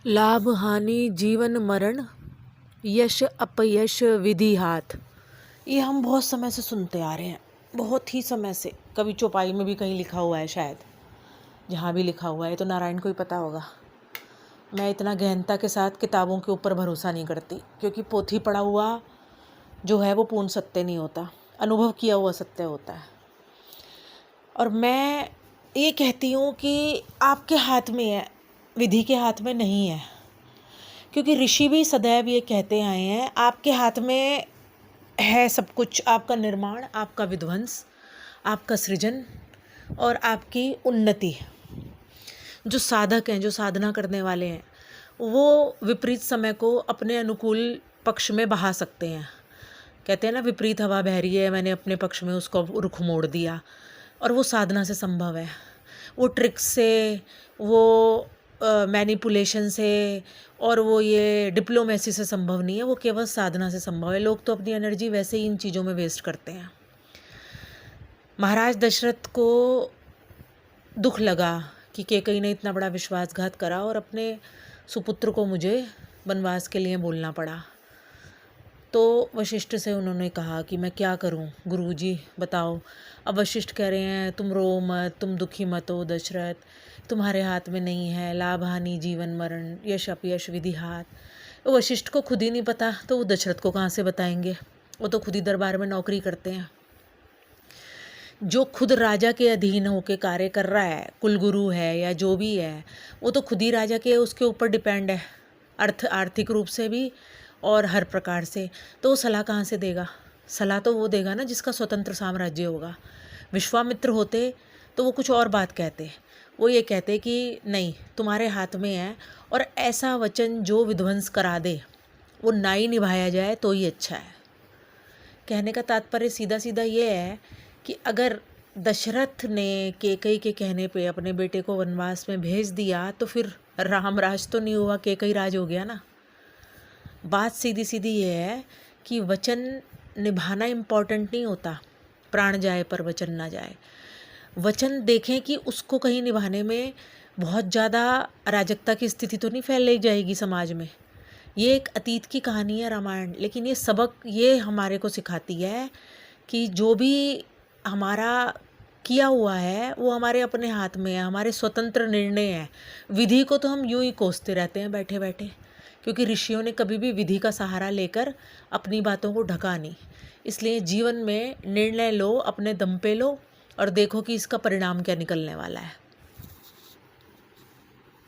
लाभ हानि जीवन मरण, यश अपयश विधि हाथ। ये हम बहुत समय से सुनते आ रहे हैं, बहुत ही समय से। कवि चौपाई में भी कहीं लिखा हुआ है, शायद जहाँ भी लिखा हुआ है तो नारायण को ही पता होगा। मैं इतना गहनता के साथ किताबों के ऊपर भरोसा नहीं करती, क्योंकि पोथी पढ़ा हुआ जो है वो पूर्ण सत्य नहीं होता, अनुभव किया हुआ सत्य होता है। और मैं ये कहती हूँ कि आपके हाथ में है, विधि के हाथ में नहीं है। क्योंकि ऋषि भी सदैव ये कहते आए हैं, आपके हाथ में है सब कुछ। आपका निर्माण, आपका विध्वंस, आपका सृजन और आपकी उन्नति। जो साधक हैं, जो साधना करने वाले हैं, वो विपरीत समय को अपने अनुकूल पक्ष में बहा सकते हैं। कहते हैं ना, विपरीत हवा बह रही है, मैंने अपने पक्ष में उसको रुख मोड़ दिया। और वो साधना से संभव है। वो ट्रिक्स से, वो मैनिपुलेशन से और वो ये डिप्लोमेसी से संभव नहीं है। वो केवल साधना से संभव है। लोग तो अपनी एनर्जी वैसे ही इन चीज़ों में वेस्ट करते हैं। महाराज दशरथ को दुख लगा कि कैकेयी ने इतना बड़ा विश्वासघात करा और अपने सुपुत्र को मुझे वनवास के लिए बोलना पड़ा। तो वशिष्ठ से उन्होंने कहा कि मैं क्या करूं गुरुजी, बताओ। अब वशिष्ठ कह रहे हैं, तुम रो मत, तुम दुखी मत हो दशरथ, तुम्हारे हाथ में नहीं है लाभ हानि जीवन मरण, यश अपयश विधि हाथ। तो वशिष्ठ को खुद ही नहीं पता तो वो दशरथ को कहाँ से बताएंगे। वो तो खुद ही दरबार में नौकरी करते हैं। जो खुद राजा के अधीन होकर कार्य कर रहा है, कुलगुरु है या जो भी है, वो तो खुद ही राजा के उसके ऊपर डिपेंड है, आर्थिक रूप से भी और हर प्रकार से। तो वो सलाह कहाँ से देगा? सलाह तो वो देगा ना जिसका स्वतंत्र साम्राज्य होगा। विश्वामित्र होते तो वो कुछ और बात कहते। वो ये कहते कि नहीं, तुम्हारे हाथ में है, और ऐसा वचन जो विध्वंस करा दे वो ना ही निभाया जाए तो ही अच्छा है। कहने का तात्पर्य सीधा सीधा ये है कि अगर दशरथ ने कैकेयी के कहने पे अपने बेटे को वनवास में भेज दिया तो फिर राम राज तो नहीं हुआ, कैकेयी राज हो गया ना। बात सीधी सीधी ये है कि वचन निभाना इम्पॉर्टेंट नहीं होता, प्राण जाए पर वचन ना जाए। वचन देखें कि उसको कहीं निभाने में बहुत ज़्यादा अराजकता की स्थिति तो नहीं फैल जाएगी समाज में। ये एक अतीत की कहानी है रामायण, लेकिन ये सबक ये हमारे को सिखाती है कि जो भी हमारा किया हुआ है वो हमारे अपने हाथ में है, हमारे स्वतंत्र निर्णय है। विधि को तो हम यूं ही कोसते रहते हैं बैठे बैठे, क्योंकि ऋषियों ने कभी भी विधि का सहारा लेकर अपनी बातों को ढका नहीं। इसलिए जीवन में निर्णय लो, अपने दम पे लो और देखो कि इसका परिणाम क्या निकलने वाला है।